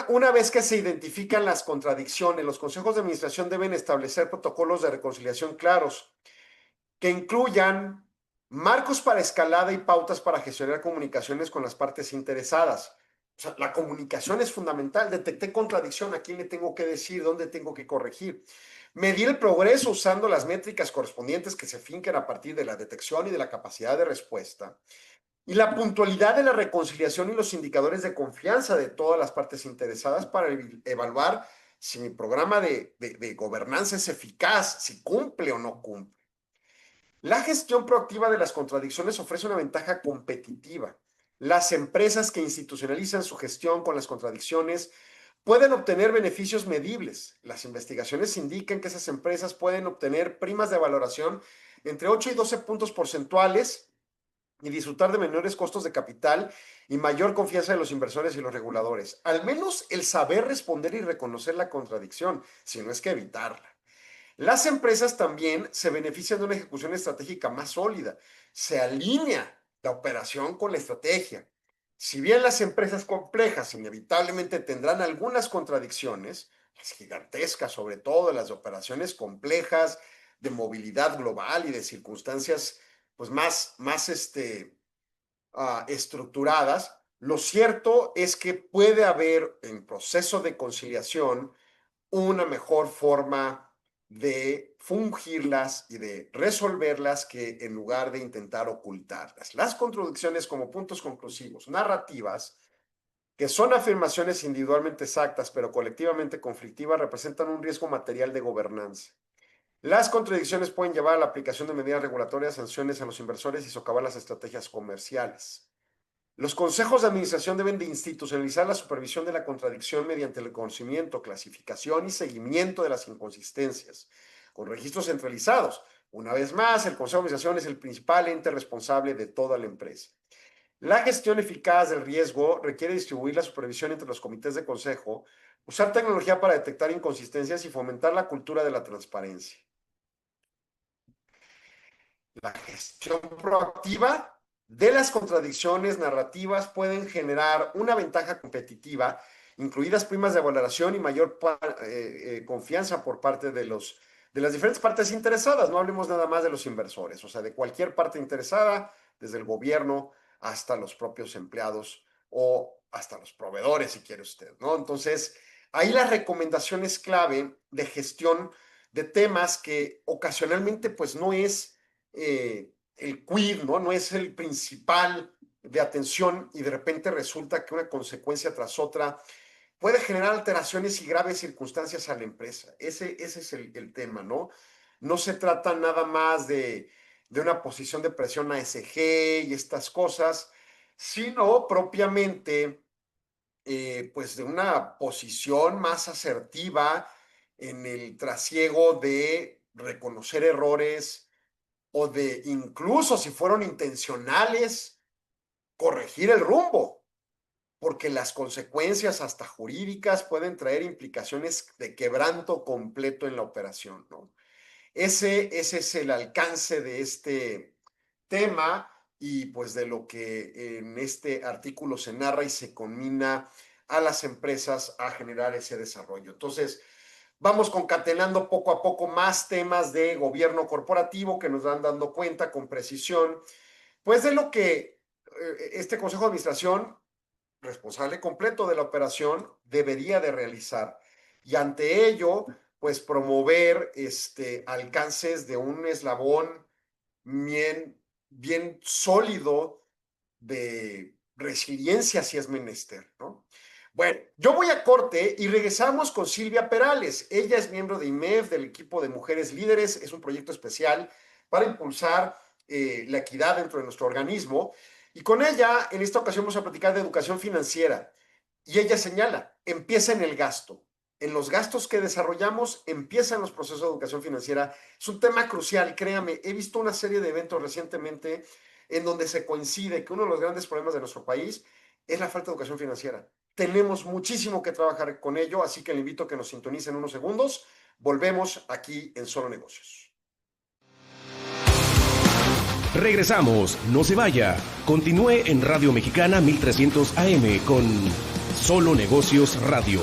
Una vez que se identifican las contradicciones, los consejos de administración deben establecer protocolos de reconciliación claros que incluyan marcos para escalada y pautas para gestionar comunicaciones con las partes interesadas. O sea, la comunicación es fundamental. Detecté contradicción, ¿a quién le tengo que decir? ¿Dónde tengo que corregir? Medir el progreso usando las métricas correspondientes que se finquen a partir de la detección y de la capacidad de respuesta. Y la puntualidad de la reconciliación y los indicadores de confianza de todas las partes interesadas para evaluar si mi programa de gobernanza es eficaz, si cumple o no cumple. La gestión proactiva de las contradicciones ofrece una ventaja competitiva. Las empresas que institucionalizan su gestión con las contradicciones pueden obtener beneficios medibles. Las investigaciones indican que esas empresas pueden obtener primas de valoración entre 8 y 12 puntos porcentuales y disfrutar de menores costos de capital y mayor confianza de los inversores y los reguladores. Al menos el saber responder y reconocer la contradicción, si no es que evitarla. Las empresas también se benefician de una ejecución estratégica más sólida. Se alinea la operación con la estrategia. Si bien las empresas complejas inevitablemente tendrán algunas contradicciones, las gigantescas, sobre todo las de operaciones complejas, de movilidad global y de circunstancias pues más estructuradas, lo cierto es que puede haber en proceso de conciliación una mejor forma de fungirlas y de resolverlas que en lugar de intentar ocultarlas. Las contradicciones como puntos conclusivos, narrativas, que son afirmaciones individualmente exactas pero colectivamente conflictivas, representan un riesgo material de gobernanza. Las contradicciones pueden llevar a la aplicación de medidas regulatorias, sanciones a los inversores y socavar las estrategias comerciales. Los consejos de administración deben de institucionalizar la supervisión de la contradicción mediante el conocimiento, clasificación y seguimiento de las inconsistencias, con registros centralizados. Una vez más, el consejo de administración es el principal ente responsable de toda la empresa. La gestión eficaz del riesgo requiere distribuir la supervisión entre los comités de consejo, usar tecnología para detectar inconsistencias y fomentar la cultura de la transparencia. La gestión proactiva de las contradicciones narrativas pueden generar una ventaja competitiva, incluidas primas de valoración y mayor confianza por parte de las diferentes partes interesadas. No hablemos nada más de los inversores, o sea, de cualquier parte interesada, desde el gobierno hasta los propios empleados o hasta los proveedores, si quiere usted, ¿no? Entonces, ahí las recomendaciones clave de gestión de temas que ocasionalmente pues no es el quid, ¿no? No es el principal de atención y de repente resulta que una consecuencia tras otra puede generar alteraciones y graves circunstancias a la empresa. Ese es el tema, ¿no? No se trata nada más de una posición de presión ASG y estas cosas, sino propiamente pues de una posición más asertiva en el trasiego de reconocer errores o de incluso si fueron intencionales, corregir el rumbo, porque las consecuencias hasta jurídicas pueden traer implicaciones de quebranto completo en la operación, ¿no? Ese es el alcance de este tema y pues de lo que en este artículo se narra y se conmina a las empresas a generar ese desarrollo. Entonces, vamos concatenando poco a poco más temas de gobierno corporativo que nos van dando cuenta con precisión, pues de lo que este Consejo de Administración, responsable completo de la operación, debería de realizar. Y ante ello, pues promover alcances de un eslabón bien sólido de resiliencia si es menester, ¿no? Bueno, yo voy a corte y regresamos con Silvia Perales. Ella es miembro de IMEF, del equipo de Mujeres Líderes. Es un proyecto especial para impulsar la equidad dentro de nuestro organismo. Y con ella, en esta ocasión, vamos a platicar de educación financiera. Y ella señala, empieza en el gasto. En los gastos que desarrollamos, empiezan los procesos de educación financiera. Es un tema crucial, créame. He visto una serie de eventos recientemente en donde se coincide que uno de los grandes problemas de nuestro país es la falta de educación financiera. Tenemos muchísimo que trabajar con ello, así que le invito a que nos sintonicen unos segundos. Volvemos aquí en Solo Negocios. Regresamos, no se vaya. Continúe en Radio Mexicana 1300 AM con Solo Negocios Radio.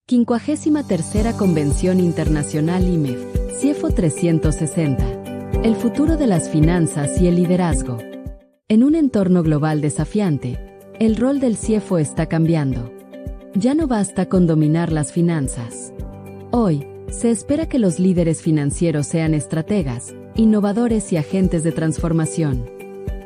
Quincuagésima tercera Convención Internacional IMEF, CIEFO 360. El futuro de las finanzas y el liderazgo. En un entorno global desafiante, el rol del CIEFO está cambiando. Ya no basta con dominar las finanzas. Hoy, se espera que los líderes financieros sean estrategas, innovadores y agentes de transformación.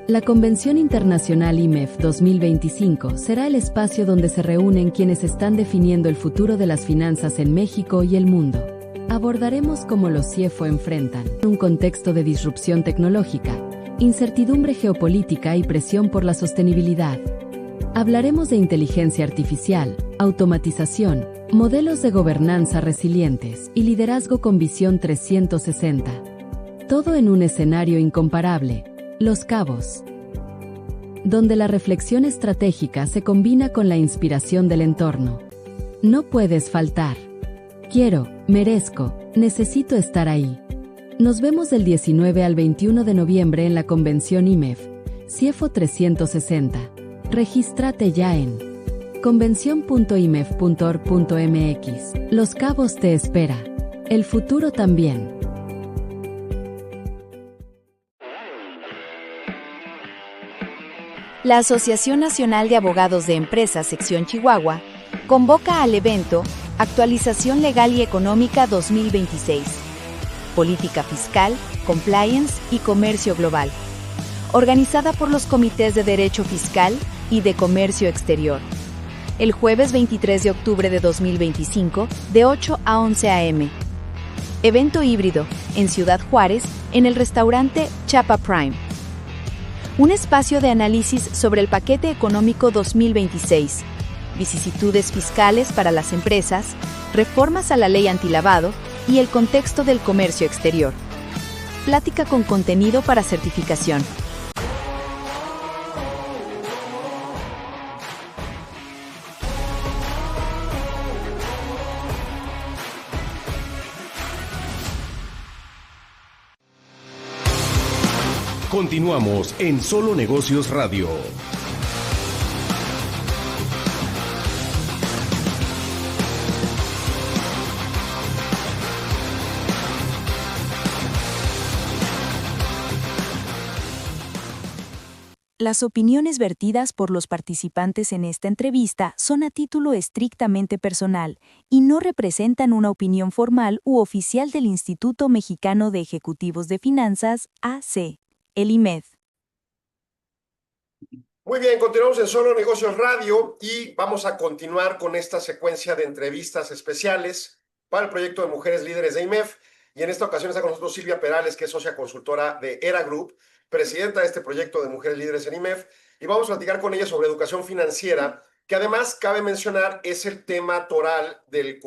La Convención Internacional IMEF 2025 será el espacio donde se reúnen quienes están definiendo el futuro de las finanzas en México y el mundo. Abordaremos cómo los CIEFO enfrentan un contexto de disrupción tecnológica, incertidumbre geopolítica y presión por la sostenibilidad. Hablaremos de inteligencia artificial, automatización, modelos de gobernanza resilientes y liderazgo con visión 360. Todo en un escenario incomparable. Los Cabos, donde la reflexión estratégica se combina con la inspiración del entorno. No puedes faltar. Quiero, merezco, necesito estar ahí. Nos vemos del 19 al 21 de noviembre en la Convención IMEF, CIEFO 360. Regístrate ya en convención.imef.org.mx. Los Cabos te espera. El futuro también. La Asociación Nacional de Abogados de Empresas Sección Chihuahua convoca al evento Actualización Legal y Económica 2026. política fiscal, compliance y comercio global, organizada por los Comités de Derecho Fiscal y de Comercio Exterior. El jueves 23 de octubre de 2025, de 8 a 11 a.m. Evento híbrido, en Ciudad Juárez, en el restaurante Chapa Prime. Un espacio de análisis sobre el paquete económico 2026, vicisitudes fiscales para las empresas, reformas a la ley antilavado y el contexto del comercio exterior. Plática con contenido para certificación. Continuamos en Solo Negocios Radio. Las opiniones vertidas por los participantes en esta entrevista son a título estrictamente personal y no representan una opinión formal u oficial del Instituto Mexicano de Ejecutivos de Finanzas, AC, el IMED. Muy bien, continuamos en Solo Negocios Radio y vamos a continuar con esta secuencia de entrevistas especiales para el proyecto de Mujeres Líderes de IMEF. Y en esta ocasión está con nosotros Silvia Perales, que es socia consultora de ERA Group, presidenta de este proyecto de Mujeres Líderes en IMEF, y vamos a platicar con ella sobre educación financiera, que además cabe mencionar es el tema toral del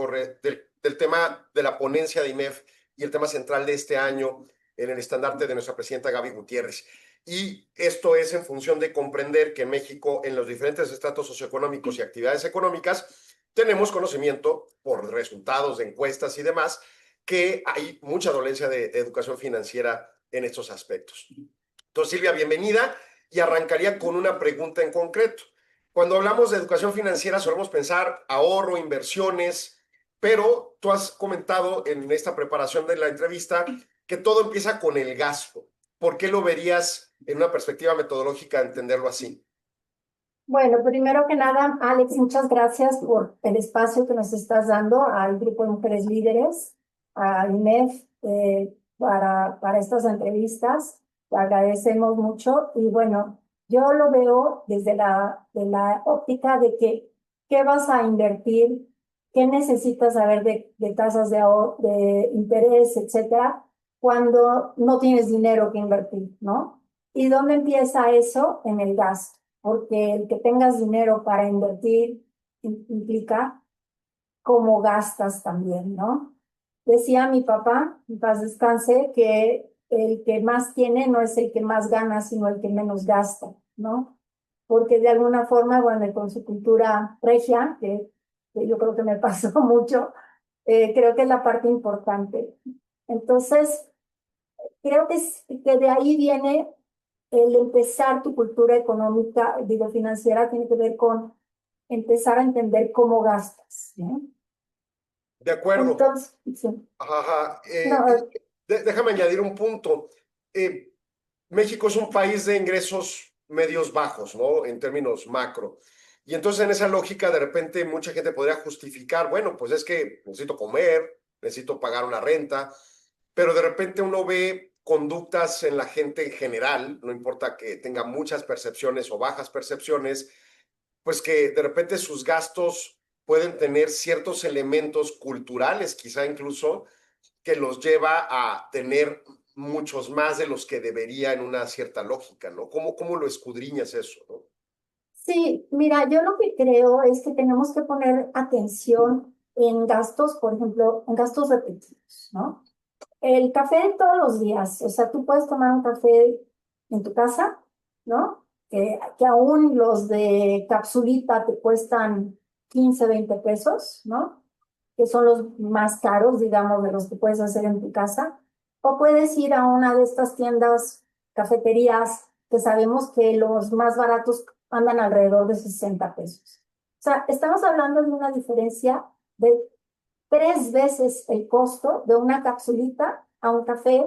tema de la ponencia de IMEF y el tema central de este año en el estandarte de nuestra presidenta Gaby Gutiérrez. Y esto es en función de comprender que en México, en los diferentes estratos socioeconómicos y actividades económicas, tenemos conocimiento por resultados de encuestas y demás, que hay mucha dolencia de educación financiera en estos aspectos. Entonces, Silvia, bienvenida, y arrancaría con una pregunta en concreto. Cuando hablamos de educación financiera solemos pensar ahorro, inversiones, pero tú has comentado en esta preparación de la entrevista que todo empieza con el gasto. ¿Por qué lo verías en una perspectiva metodológica entenderlo así? Bueno, primero que nada, Alex, muchas gracias por el espacio que nos estás dando al Grupo de Mujeres Líderes, a IMEF, para estas entrevistas. Te agradecemos mucho y bueno, yo lo veo desde de la óptica de que qué vas a invertir, qué necesitas saber de tasas de interés, etcétera, cuando no tienes dinero que invertir, ¿no? ¿Y dónde empieza eso? En el gasto, porque el que tengas dinero para invertir implica cómo gastas también, ¿no? Decía mi papá, en paz descanse, que el que más tiene no es el que más gana, sino el que menos gasta, ¿no? Porque de alguna forma, bueno, con su cultura regia, que yo creo que me pasó mucho, creo que es la parte importante. Entonces, creo que de ahí viene el empezar tu cultura económica, digo, financiera, tiene que ver con empezar a entender cómo gastas, ¿no? De acuerdo. Entonces, sí. Ajá. No, Déjame añadir un punto. México es un país de ingresos medios bajos, ¿no? En términos macro. Y entonces en esa lógica de repente mucha gente podría justificar, bueno, pues es que necesito comer, necesito pagar una renta, pero de repente uno ve conductas en la gente en general, no importa que tenga muchas percepciones o bajas percepciones, pues que de repente sus gastos pueden tener ciertos elementos culturales, quizá incluso, que los lleva a tener muchos más de los que debería en una cierta lógica, ¿no? ¿Cómo lo escudriñas eso, no? sí, mira, yo lo que creo es que tenemos que poner atención en gastos, por ejemplo, en gastos repetidos, ¿no? El café de todos los días, o sea, tú puedes tomar un café en tu casa, ¿no? Que aún los de capsulita te cuestan 15, 20 pesos, ¿no? Que son los más caros, digamos, de los que puedes hacer en tu casa. O puedes ir a una de estas tiendas, cafeterías, que sabemos que los más baratos andan alrededor de 60 pesos. O sea, estamos hablando de una diferencia de 3 veces el costo de una capsulita a un café,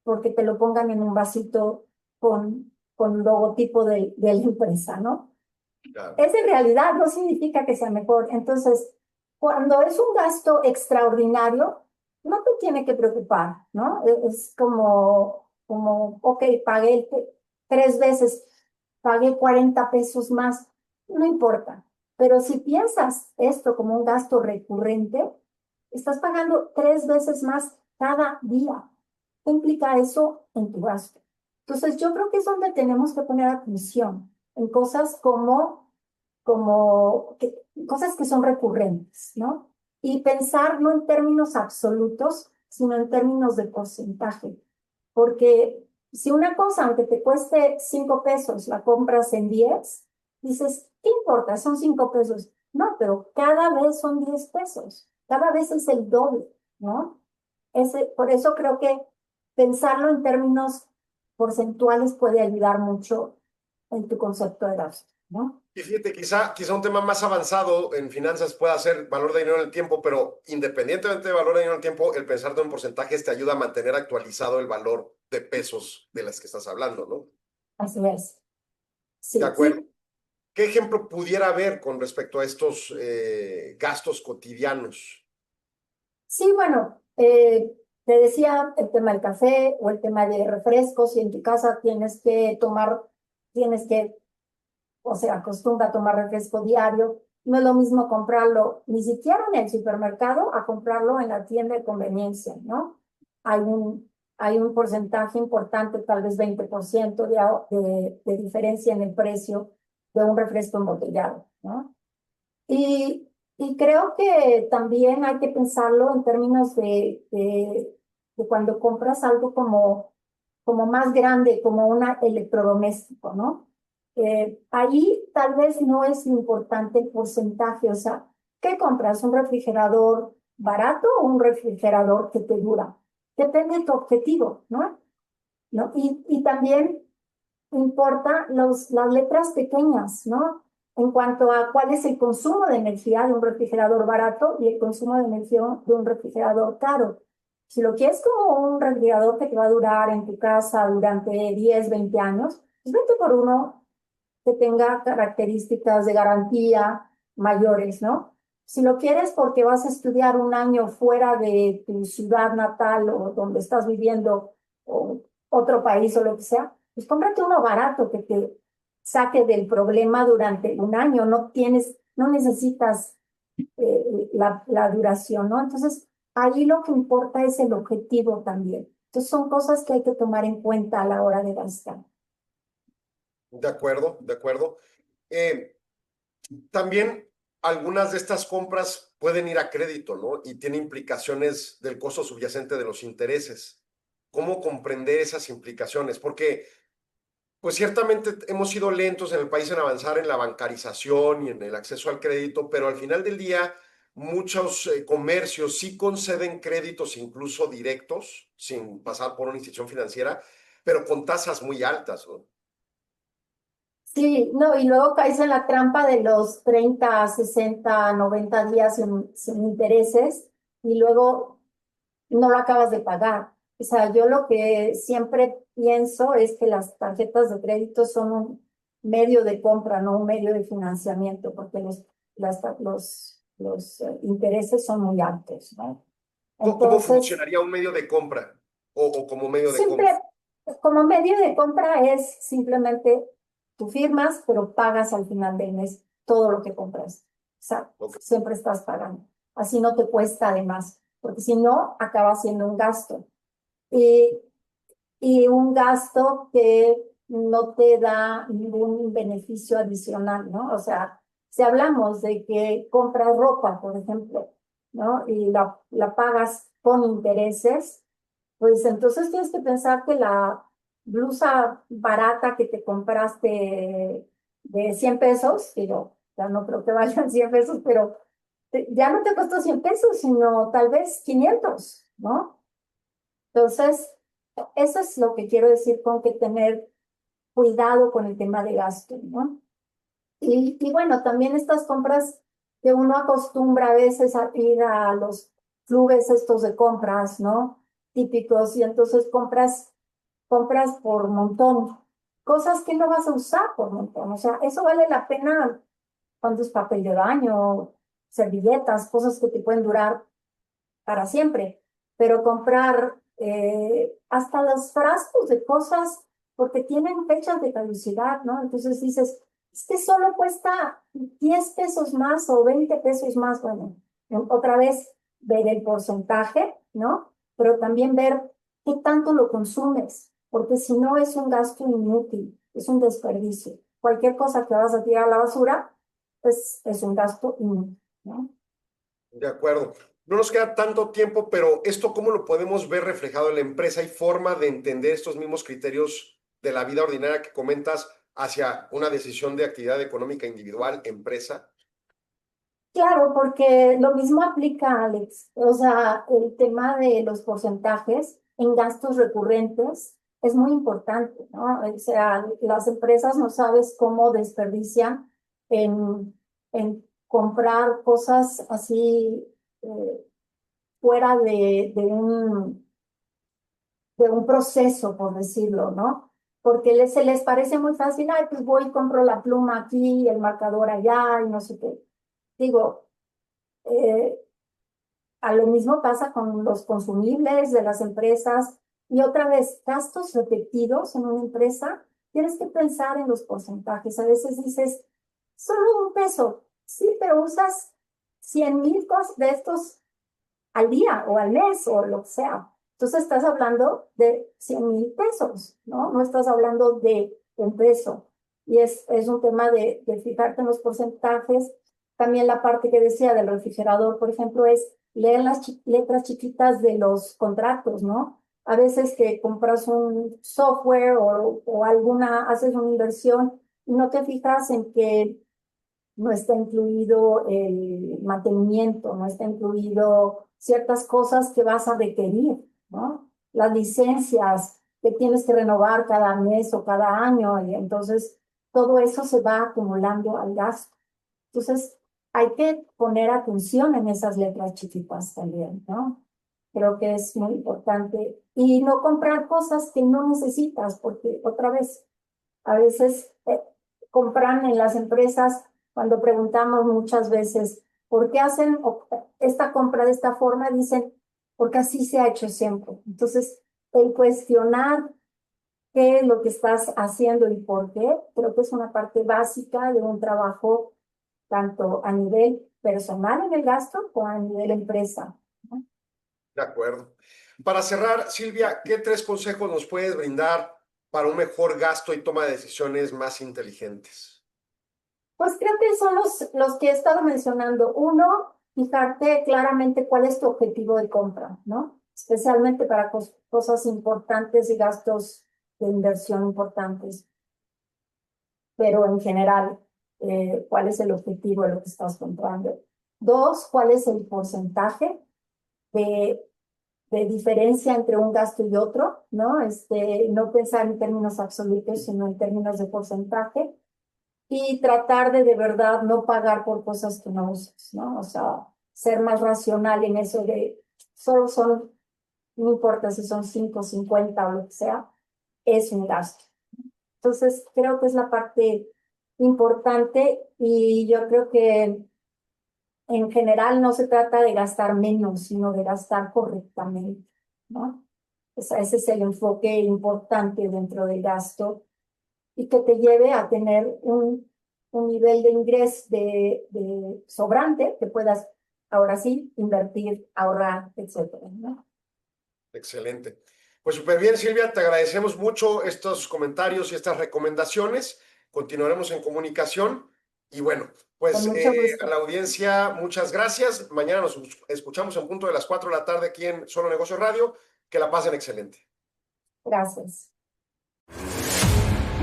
porque te lo pongan en un vasito con logotipo de la empresa, ¿no? Claro. Es en realidad, no significa que sea mejor. Entonces, cuando es un gasto extraordinario, no te tiene que preocupar, ¿no? Es como, ok, pagué 3 veces, pagué 40 pesos más, no importa. Pero si piensas esto como un gasto recurrente, estás pagando 3 veces más cada día. ¿Qué implica eso en tu gasto? Entonces, yo creo que es donde tenemos que poner atención en cosas cosas que son recurrentes, ¿no? Y pensar no en términos absolutos, sino en términos de porcentaje. Porque si una cosa, aunque te cueste 5 pesos, la compras en 10, dices, ¿qué importa? Son 5 pesos. No, pero cada vez son 10 pesos. Cada vez es el doble, ¿no? Por eso creo que pensarlo en términos porcentuales puede ayudar mucho en tu concepto de gasto, ¿no? Y fíjate, quizá un tema más avanzado en finanzas pueda ser valor de dinero en el tiempo, pero independientemente de valor de dinero en el tiempo, el pensar en porcentajes te ayuda a mantener actualizado el valor de pesos de las que estás hablando, ¿no? Así es. Sí, De acuerdo. sí. ¿Qué ejemplo pudiera haber con respecto a estos gastos cotidianos? Sí, bueno, te decía el tema del café o el tema de refrescos, y en tu casa tienes que, o sea, acostumbra a tomar refresco diario. No es lo mismo comprarlo ni siquiera en el supermercado a comprarlo en la tienda de conveniencia, ¿no? Hay un porcentaje importante, tal vez 20% de diferencia en el precio de un refresco embotellado, ¿no? Y creo que también hay que pensarlo en términos de cuando compras algo como más grande, como un electrodoméstico, ¿no? Ahí tal vez no es importante el porcentaje, o sea, ¿qué compras? ¿Un refrigerador barato o un refrigerador que te dura? Depende de tu objetivo, ¿no? ¿No? Y también importa las letras pequeñas, ¿no? En cuanto a cuál es el consumo de energía de un refrigerador barato y el consumo de energía de un refrigerador caro. Si lo quieres como un refrigerador que te va a durar en tu casa durante 10, 20 años, pues vete por uno que tenga características de garantía mayores, ¿no? Si lo quieres porque vas a estudiar un año fuera de tu ciudad natal o donde estás viviendo o otro país o lo que sea, pues cómprate uno barato que te saque del problema durante un año. No necesitas la duración, ¿no? Entonces, ahí lo que importa es el objetivo también. Entonces, son cosas que hay que tomar en cuenta a la hora de gastar. De acuerdo, de acuerdo. También algunas de estas compras pueden ir a crédito, ¿no? Y tiene implicaciones del costo subyacente de los intereses. ¿Cómo comprender esas implicaciones? Porque, pues ciertamente hemos sido lentos en el país en avanzar en la bancarización y en el acceso al crédito, pero al final del día muchos comercios sí conceden créditos incluso directos, sin pasar por una institución financiera, pero con tasas muy altas, ¿no? Sí, no, y luego caes en la trampa de los 30, 60, 90 días sin intereses y luego no lo acabas de pagar. O sea, yo lo que siempre pienso es que las tarjetas de crédito son un medio de compra, no un medio de financiamiento, porque los intereses son muy altos, ¿no? ¿Cómo Entonces, funcionaría un medio de compra o como medio de siempre, compra? como medio de compra es simplemente tú firmas, pero pagas al final del mes todo lo que compras. O sea, Ok. siempre estás pagando. Así no te cuesta además, porque si no, acaba siendo un gasto. Y, y un gasto que no te da ningún beneficio adicional, ¿no? O sea, si hablamos de que compras ropa, por ejemplo, ¿no? Y la pagas con intereses, pues entonces tienes que pensar que la blusa barata que te compraste de 100 pesos, digo, ya no creo que valgan 100 pesos, pero ya no te costó 100 pesos, sino tal vez 500, ¿no? Entonces, eso es lo que quiero decir con que tener cuidado con el tema de gasto, ¿no? Y bueno, también estas compras que uno acostumbra a veces a ir a los clubes estos de compras, ¿no? Típicos, y entonces compras por montón, cosas que no vas a usar por montón. O sea, eso vale la pena cuando es papel de baño, servilletas, cosas que te pueden durar para siempre. pero comprar hasta los frascos de cosas porque tienen fechas de caducidad, ¿no? Entonces dices, es que solo cuesta 10 pesos más o 20 pesos más. Bueno, otra vez ver el porcentaje, ¿no? Pero también ver qué tanto lo consumes, porque si no es un gasto inútil, es un desperdicio. Cualquier cosa que vas a tirar a la basura, pues es un gasto inútil, ¿no? De acuerdo. No nos queda tanto tiempo, pero esto, ¿cómo lo podemos ver reflejado en la empresa? ¿Hay forma de entender estos mismos criterios de la vida ordinaria que comentas hacia una decisión de actividad económica individual, empresa? Claro, porque lo mismo aplica, Alex. O sea, el tema de los porcentajes en gastos recurrentes es muy importante, ¿no? O sea, las empresas no sabes cómo desperdician en comprar cosas así fuera de un proceso, por decirlo, ¿no? Porque se les parece muy fácil, ay, pues voy y compro la pluma aquí, el marcador allá, y no sé qué. Digo, a lo mismo pasa con los consumibles de las empresas, y otra vez, gastos repetidos en una empresa, tienes que pensar en los porcentajes. A veces dices, solo 1 peso, sí, pero usas 100,000 de estos al día o al mes o lo que sea. Entonces estás hablando de 100,000 pesos, ¿no? No estás hablando de 1 peso. Y es un tema de fijarte en los porcentajes. También la parte que decía del refrigerador, por ejemplo, es leer las letras chiquitas de los contratos, ¿no? A veces que compras un software o haces una inversión y no te fijas en que no está incluido el mantenimiento, no está incluido ciertas cosas que vas a requerir, ¿no? Las licencias que tienes que renovar cada mes o cada año, y entonces todo eso se va acumulando al gasto. Entonces hay que poner atención en esas letras chiquitas también, ¿no? Creo que es muy importante. Y no comprar cosas que no necesitas, porque otra vez, a veces compran en las empresas, cuando preguntamos muchas veces, ¿por qué hacen esta compra de esta forma? Dicen, porque así se ha hecho siempre. Entonces, el cuestionar qué es lo que estás haciendo y por qué, creo que es una parte básica de un trabajo tanto a nivel personal en el gasto como a nivel empresa, ¿no? De acuerdo. Para cerrar, Silvia, ¿qué 3 consejos nos puedes brindar para un mejor gasto y toma de decisiones más inteligentes? Pues creo que son los que he estado mencionando. 1, fijarte claramente cuál es tu objetivo de compra, ¿no? Especialmente para cosas importantes y gastos de inversión importantes. Pero en general, ¿cuál es el objetivo de lo que estás comprando? 2, ¿cuál es el porcentaje de diferencia entre un gasto y otro, ¿no? No pensar en términos absolutos, sino en términos de porcentaje. Y tratar de verdad no pagar por cosas que no usas, ¿no? O sea, ser más racional en eso de solo son, no importa si son 5, 50 o lo que sea, es un gasto. Entonces, creo que es la parte importante, y yo creo que en general no se trata de gastar menos, sino de gastar correctamente, ¿no? O sea, ese es el enfoque importante dentro del gasto, y que te lleve a tener un nivel de ingreso de sobrante que puedas ahora sí invertir, ahorrar, etcétera, ¿no? Excelente. Pues súper bien, Silvia, te agradecemos mucho estos comentarios y estas recomendaciones. Continuaremos en comunicación y bueno, pues a la audiencia, muchas gracias. Mañana nos escuchamos en punto de las 4 de la tarde aquí en Solo Negocios Radio. Que la pasen excelente. Gracias.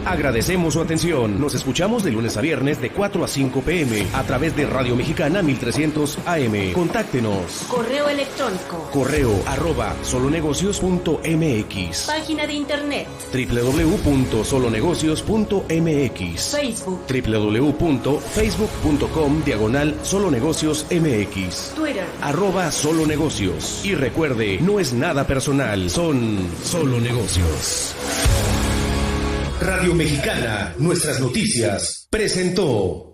Agradecemos su atención. Nos escuchamos de lunes a viernes de 4 a 5 p.m. a través de Radio Mexicana 1300 AM. Contáctenos. Correo electrónico. correo@solonegocios.mx. Página de internet. www.solonegocios.mx. Facebook. www.facebook.com/solonegociosmx. Twitter. @solonegocios. Y recuerde, no es nada personal, son solo negocios. Radio Mexicana, nuestras noticias, presentó.